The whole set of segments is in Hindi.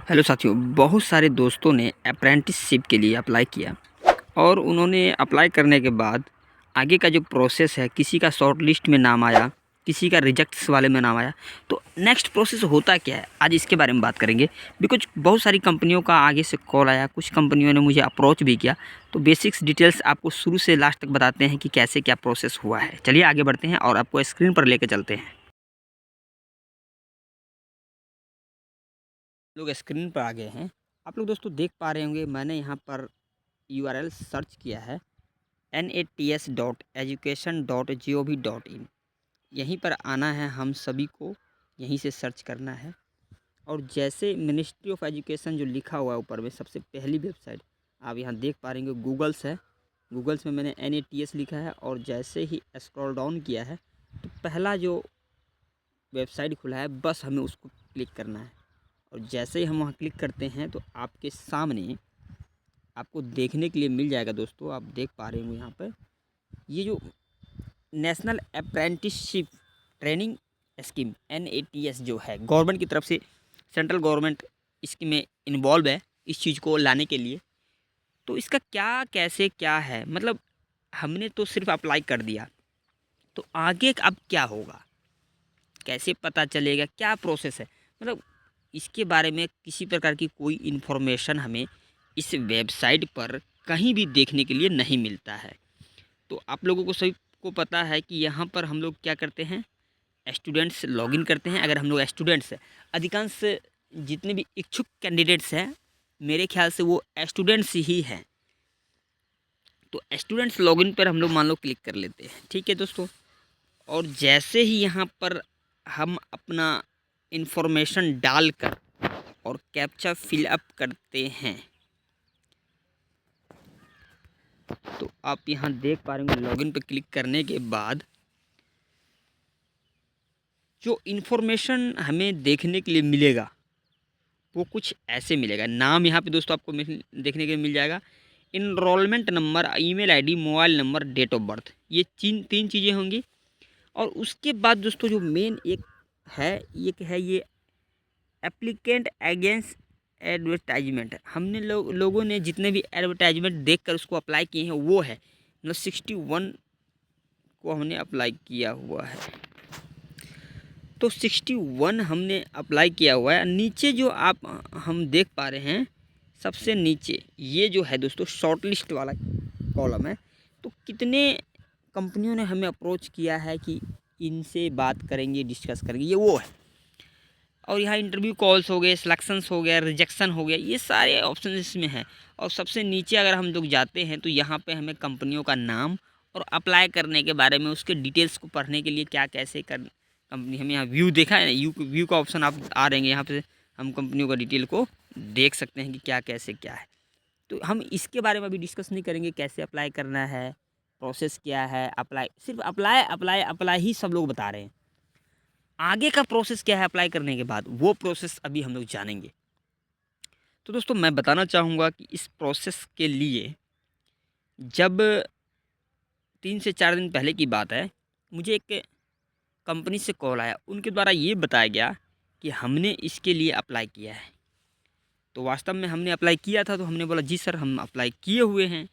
हेलो साथियों, बहुत सारे दोस्तों ने अप्रेंटिसशिप के लिए अप्लाई किया और उन्होंने अप्लाई करने के बाद आगे का जो प्रोसेस है, किसी का शॉर्ट लिस्ट में नाम आया, किसी का रिजेक्ट्स वाले में नाम आया। तो नेक्स्ट प्रोसेस होता क्या है, आज इसके बारे में बात करेंगे। बिकॉज बहुत सारी कंपनियों का आगे से कॉल आया, कुछ कंपनियों ने मुझे अप्रोच भी किया। तो बेसिक्स डिटेल्स आपको शुरू से लास्ट तक बताते हैं कि कैसे क्या प्रोसेस हुआ है। चलिए आगे बढ़ते हैं और आपको स्क्रीन पर लेकर चलते हैं। लोग स्क्रीन पर आ गए हैं। आप लोग दोस्तों देख पा रहे होंगे, मैंने यहाँ पर URL सर्च किया है nats.education.gov.in। यहीं पर आना है, हम सभी को यहीं से सर्च करना है। और जैसे मिनिस्ट्री ऑफ एजुकेशन जो लिखा हुआ है ऊपर में, सबसे पहली वेबसाइट आप यहाँ देख पा रहे होंगे, गूगल्स है। गूगल्स में मैंने NATS लिखा है और जैसे ही स्क्रॉल डाउन किया है तो पहला जो वेबसाइट खुला है, बस हमें उसको क्लिक करना है। और जैसे ही हम वहाँ क्लिक करते हैं तो आपके सामने आपको देखने के लिए मिल जाएगा। दोस्तों आप देख पा रहे होंगे यहाँ पर ये जो national apprenticeship training scheme NATS जो है, गवर्नमेंट की तरफ से, सेंट्रल गवर्नमेंट इसमें इन्वॉल्व है इस चीज़ को लाने के लिए। तो इसका क्या कैसे क्या है, मतलब हमने तो सिर्फ अप्लाई कर दिया, तो आगे अब क्या होगा, कैसे पता चलेगा, क्या प्रोसेस है, मतलब इसके बारे में किसी प्रकार की कोई इन्फॉर्मेशन हमें इस वेबसाइट पर कहीं भी देखने के लिए नहीं मिलता है। तो आप लोगों को सभी को पता है कि यहाँ पर हम लोग क्या करते हैं, स्टूडेंट्स लॉगिन करते हैं। अगर हम लोग स्टूडेंट्स हैं, अधिकांश जितने भी इच्छुक कैंडिडेट्स हैं, मेरे ख्याल से वो स्टूडेंट्स ही हैं। तो स्टूडेंट्स लॉगिन पर हम लोग मान लो क्लिक कर लेते हैं, ठीक है दोस्तों। और जैसे ही यहाँ पर हम अपना इन्फॉर्मेशन डालकर और कैप्चा फिलअप करते हैं तो आप यहाँ देख पा रहे होंगे, लॉगिन पर क्लिक करने के बाद जो इन्फॉर्मेशन हमें देखने के लिए मिलेगा वो कुछ ऐसे मिलेगा। नाम यहाँ पे दोस्तों आपको देखने के लिए मिल जाएगा, enrolment number, email ID, mobile number, date of birth, ये तीन चीज़ें होंगी। और उसके बाद दोस्तों जो मेन एक है ये एप्लीकेंट अगेंस्ट एडवर्टाइजमेंट। हमने लोगों ने जितने भी एडवर्टाइजमेंट देखकर उसको अप्लाई किए हैं वो है, मतलब 61 को हमने अप्लाई किया हुआ है। तो 61 हमने अप्लाई किया हुआ है। नीचे जो आप हम देख पा रहे हैं, सबसे नीचे ये जो है दोस्तों शॉर्ट लिस्ट वाला कॉलम है। तो कितने कंपनियों ने हमें अप्रोच किया है कि इनसे बात करेंगे, डिस्कस करेंगे, ये वो है। और यहाँ इंटरव्यू कॉल्स हो गए, सिलेक्शंस हो गया, रिजेक्शन हो गया, ये सारे ऑप्शन इसमें हैं। और सबसे नीचे अगर हम लोग जाते हैं तो यहाँ पे हमें कंपनियों का नाम और अप्लाई करने के बारे में, उसके डिटेल्स को पढ़ने के लिए क्या कैसे कर कंपनी, हमें यहाँ व्यू देखा है ना, व्यू का ऑप्शन आप आ रहेंगे, यहाँ पे हम कंपनियों का डिटेल को देख सकते हैं कि क्या कैसे क्या है। तो हम इसके बारे में अभी डिस्कस नहीं करेंगे, कैसे अप्लाई करना है, प्रोसेस क्या है। अप्लाई सिर्फ अप्लाई अप्लाई अप्लाई ही सब लोग बता रहे हैं। आगे का प्रोसेस क्या है अप्लाई करने के बाद, वो प्रोसेस अभी हम लोग जानेंगे। तो दोस्तों मैं बताना चाहूँगा कि इस प्रोसेस के लिए जब 3 से 4 दिन पहले की बात है, मुझे एक कंपनी से कॉल आया। उनके द्वारा ये बताया गया कि हमने इसके लिए अप्लाई किया है। तो वास्तव में हमने अप्लाई किया था, तो हमने बोला जी सर हम अप्लाई किए हुए हैं।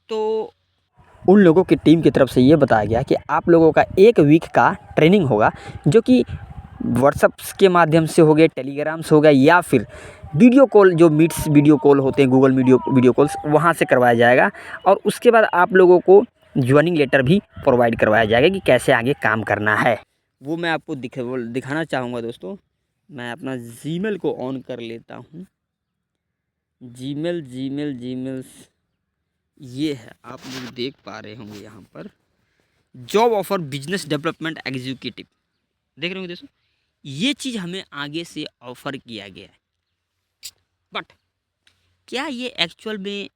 तो उन लोगों की टीम की तरफ से ये बताया गया कि आप लोगों का 1 वीक का ट्रेनिंग होगा, जो कि व्हाट्सअप के माध्यम से हो गया, टेलीग्राम से हो गया, या फिर वीडियो कॉल, जो मीट्स वीडियो कॉल होते हैं, गूगल वीडियो कॉल्स, वहाँ से करवाया जाएगा। और उसके बाद आप लोगों को ज्वाइनिंग लेटर भी प्रोवाइड करवाया जाएगा कि कैसे आगे काम करना है। वो मैं आपको दिखाना चाहूँगा दोस्तों। मैं अपना जीमेल को ऑन कर लेता हूँ। जीमेल ये है, आप लोग देख पा रहे होंगे यहाँ पर, job offer business development executive, देख रहे होंगे दोस्तों। ये चीज़ हमें आगे से ऑफ़र किया गया है, बट क्या ये एक्चुअल में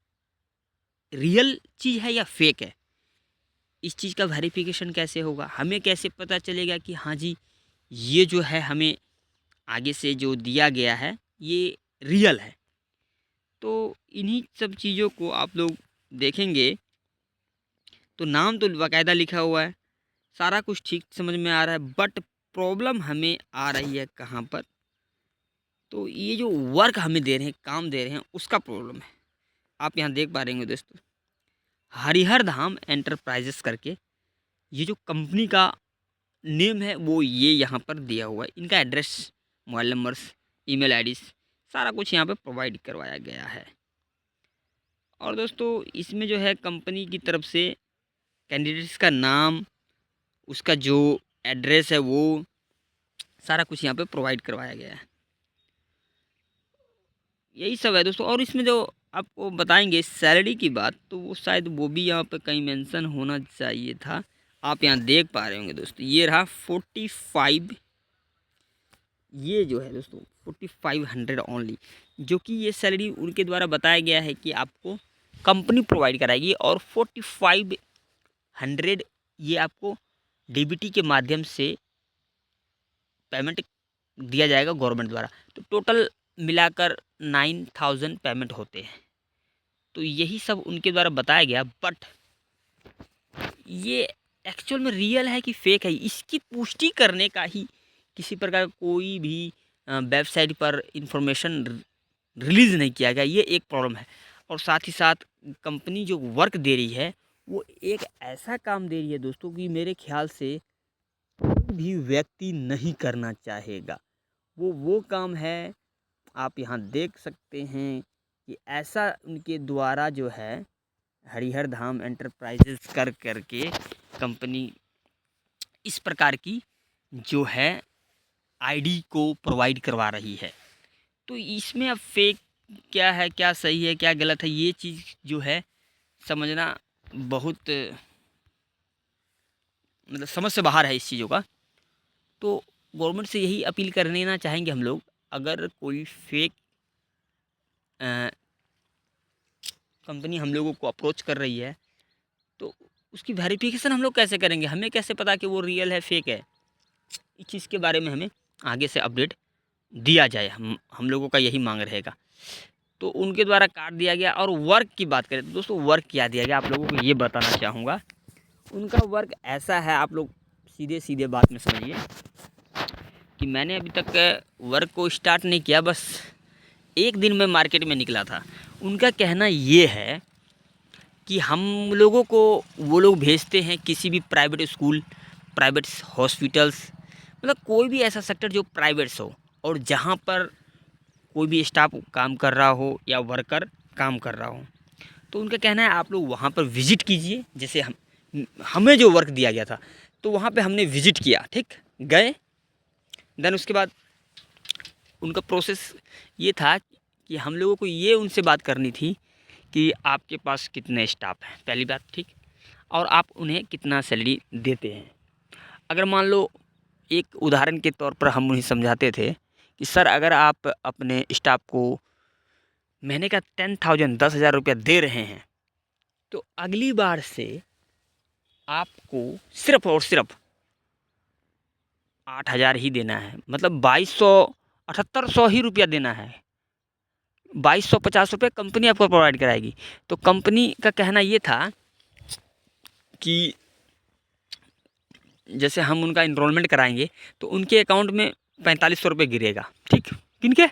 रियल चीज़ है या फेक है, इस चीज़ का वेरिफिकेशन कैसे होगा, हमें कैसे पता चलेगा कि हाँ जी ये जो है हमें आगे से जो दिया गया है ये रियल है। तो इन्हीं सब चीज़ों को आप लोग देखेंगे तो नाम तो बाकायदा लिखा हुआ है, सारा कुछ ठीक समझ में आ रहा है, बट प्रॉब्लम हमें आ रही है कहाँ पर, तो ये जो वर्क हमें दे रहे हैं, काम दे रहे हैं, उसका प्रॉब्लम है। आप यहाँ देख पा रहे होंगे दोस्तों, हरिहर धाम एंटरप्राइजेस करके ये जो कंपनी का नेम है वो ये यहाँ पर दिया हुआ है। इनका address, mobile numbers, email IDs सारा कुछ यहाँ पे प्रोवाइड करवाया गया है। और दोस्तों इसमें जो है कंपनी की तरफ से कैंडिडेट्स का नाम, उसका जो एड्रेस है वो सारा कुछ यहाँ पे प्रोवाइड करवाया गया है। यही सब है दोस्तों। और इसमें जो आपको बताएंगे सैलरी की बात, तो वो शायद वो भी यहाँ पे कहीं मेंशन होना चाहिए था। आप यहाँ देख पा रहे होंगे दोस्तों, ये रहा 45, ये जो है दोस्तों 4500 ओनली, जो कि ये सैलरी उनके द्वारा बताया गया है कि आपको कंपनी प्रोवाइड कराएगी। और 4500 ये आपको डीबीटी के माध्यम से पेमेंट दिया जाएगा गवर्नमेंट द्वारा। तो टोटल मिलाकर 9000 पेमेंट होते हैं। तो यही सब उनके द्वारा बताया गया। बट ये एक्चुअल में रियल है कि फेक है, इसकी पुष्टि करने का ही किसी प्रकार का कोई भी वेबसाइट पर इंफॉर्मेशन रिलीज़ नहीं किया गया। ये एक प्रॉब्लम है। और साथ ही साथ कंपनी जो वर्क दे रही है वो एक ऐसा काम दे रही है दोस्तों कि मेरे ख्याल से कोई भी व्यक्ति नहीं करना चाहेगा। वो काम है, आप यहाँ देख सकते हैं कि ऐसा उनके द्वारा जो है हरिहर धाम एंटरप्राइजेस करके कंपनी इस प्रकार की जो है आईडी को प्रोवाइड करवा रही है। तो इसमें अब फेक क्या है, क्या सही है, क्या गलत है, ये चीज़ जो है समझना बहुत मतलब समझ से बाहर है इस चीज़ों का। तो गवर्नमेंट से यही अपील करने ना चाहेंगे हम लोग, अगर कोई फेक कंपनी हम लोगों को अप्रोच कर रही है तो उसकी वेरिफिकेशन हम लोग कैसे करेंगे? हमें कैसे पता कि वो रियल है, फेक है? इस चीज़ के बारे में हमें आगे से अपडेट दिया जाए, हम लोगों का यही मांग रहेगा। तो उनके द्वारा काट दिया गया। और वर्क की बात करें तो दोस्तों वर्क क्या दिया गया, आप लोगों को ये बताना चाहूँगा। उनका वर्क ऐसा है, आप लोग सीधे सीधे बात में समझिए कि मैंने अभी तक वर्क को स्टार्ट नहीं किया, बस एक दिन में मार्केट में निकला था। उनका कहना ये है कि हम लोगों को वो लोग भेजते हैं किसी भी प्राइवेट स्कूल, प्राइवेट हॉस्पिटल्स, मतलब कोई भी ऐसा सेक्टर जो प्राइवेट्स हो और जहाँ पर कोई भी स्टाफ काम कर रहा हो या वर्कर काम कर रहा हो। तो उनका कहना है आप लोग वहाँ पर विज़िट कीजिए। जैसे हमें जो वर्क दिया गया था तो वहाँ पे हमने विज़िट किया, ठीक, गए। देन उसके बाद उनका प्रोसेस ये था कि हम लोगों को ये उनसे बात करनी थी कि आपके पास कितने स्टाफ हैं, पहली बात, ठीक, और आप उन्हें कितना सैलरी देते हैं। अगर मान लो एक उदाहरण के तौर पर हम उन्हें समझाते थे कि सर अगर आप अपने स्टाफ को महीने का 10,000 रुपया दे रहे हैं तो अगली बार से आपको सिर्फ और सिर्फ 8,000 ही देना है, मतलब 2,200 ही रुपया देना है। 2,250 रुपये कंपनी आपको प्रोवाइड कराएगी। तो कंपनी का कहना ये था कि जैसे हम उनका इनरोलमेंट कराएंगे तो उनके अकाउंट में 4,500 रुपये गिरेगा, ठीक, किनके,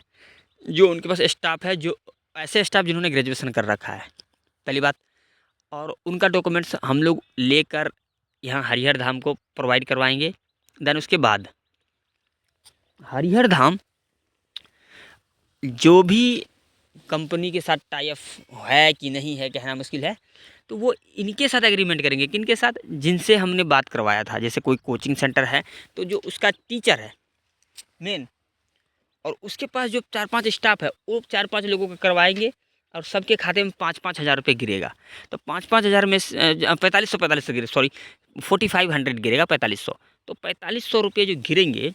जो उनके पास स्टाफ है, जो ऐसे स्टाफ जिन्होंने ग्रेजुएशन कर रखा है, पहली बात। और उनका डॉक्यूमेंट्स हम लोग लेकर यहाँ हरिहर धाम को प्रोवाइड करवाएंगे। देन उसके बाद हरिहर धाम जो भी कंपनी के साथ टाई अप है कि नहीं है कहना मुश्किल है, तो वो इनके साथ एग्रीमेंट करेंगे। किनके साथ? जिनसे हमने बात करवाया था। जैसे कोई कोचिंग सेंटर है तो जो उसका टीचर है मेन, और उसके पास जो 4-5 स्टाफ है, वो 4-5 लोगों को करवाएंगे और सबके खाते में 5-5 हज़ार रुपये गिरेगा। तो 5-5 हज़ार में 4,500 गिरे, सॉरी 4,500 गिरेगा, 4,500। तो 4,500 रुपये जो गिरेंगे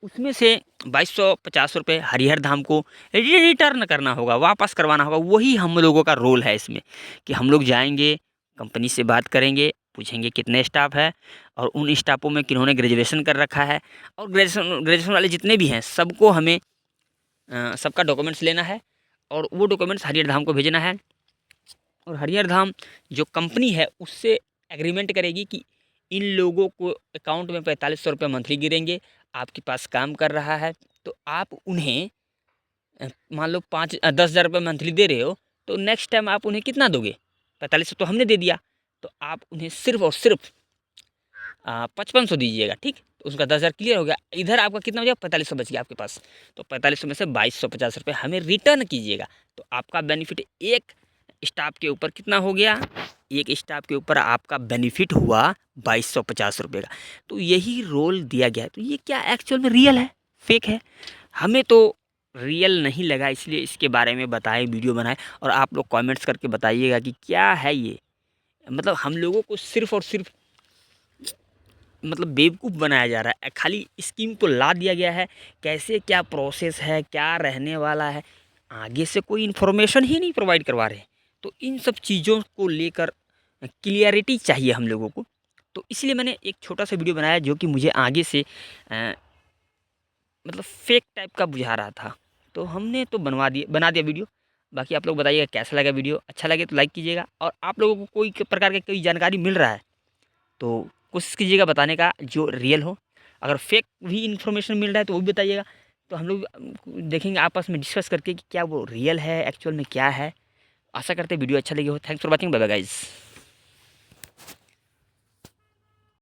उसमें से 2,250 रुपये हरिहर धाम को रिटर्न करना होगा, वापस करवाना होगा। वही हम लोगों का रोल है इसमें कि हम लोग जाएंगे, कंपनी से बात करेंगे, पूछेंगे कितने स्टाफ है और उन स्टाफों में किन्होंने ग्रेजुएशन कर रखा है, और ग्रेजुएशन वाले जितने भी हैं सबको हमें सबका डॉक्यूमेंट्स लेना है और वो डॉक्यूमेंट्स हरिहर धाम को भेजना है। और हरिहर धाम जो कंपनी है उससे एग्रीमेंट करेगी कि इन लोगों को अकाउंट में 4,500 रुपये मंथली गिरेंगे, आपके पास काम कर रहा है तो आप उन्हें मान लो 10,000 रुपये मंथली दे रहे हो, तो नेक्स्ट टाइम आप उन्हें कितना दोगे? 4500 तो हमने दे दिया, तो आप उन्हें सिर्फ और सिर्फ 5500 दीजिएगा, ठीक। तो उसका 10,000 क्लियर हो गया। इधर आपका कितना हो गया? 4500 बच गया आपके पास। तो 4500 में से 2250 रुपये हमें रिटर्न कीजिएगा। तो आपका बेनिफिट एक स्टाफ के ऊपर कितना हो गया? एक स्टाफ के ऊपर आपका बेनिफिट हुआ 2250 रुपये का। तो यही रोल दिया गया है। तो ये क्या एक्चुअल में रियल है, फेक है? हमें तो रियल नहीं लगा, इसलिए इसके बारे में बताएं, वीडियो बनाएं, और आप लोग कमेंट्स करके बताइएगा कि क्या है ये। मतलब हम लोगों को सिर्फ और सिर्फ मतलब बेवकूफ़ बनाया जा रहा है। खाली स्कीम को ला दिया गया है, कैसे क्या प्रोसेस है, क्या रहने वाला है, आगे से कोई इन्फॉर्मेशन ही नहीं प्रोवाइड करवा रहे। तो इन सब चीज़ों को लेकर क्लियरिटी चाहिए हम लोगों को। तो इसलिए मैंने एक छोटा सा वीडियो बनाया जो कि मुझे आगे से मतलब फेक टाइप का बुझा रहा था। तो हमने तो बना दिया वीडियो। बाकी आप लोग बताइएगा कैसा लगा वीडियो। अच्छा लगे तो लाइक कीजिएगा, और आप लोगों को कोई प्रकार की कोई जानकारी मिल रहा है तो कोशिश कीजिएगा बताने का जो रियल हो। अगर फेक भी इन्फॉर्मेशन मिल रहा है तो वो भी बताइएगा। तो हम लोग देखेंगे आपस में डिस्कस करके कि क्या वो रियल है, एक्चुअल में क्या है। आशा करते हैं वीडियो अच्छा लगे हो। Thanks for watching, bye bye guys.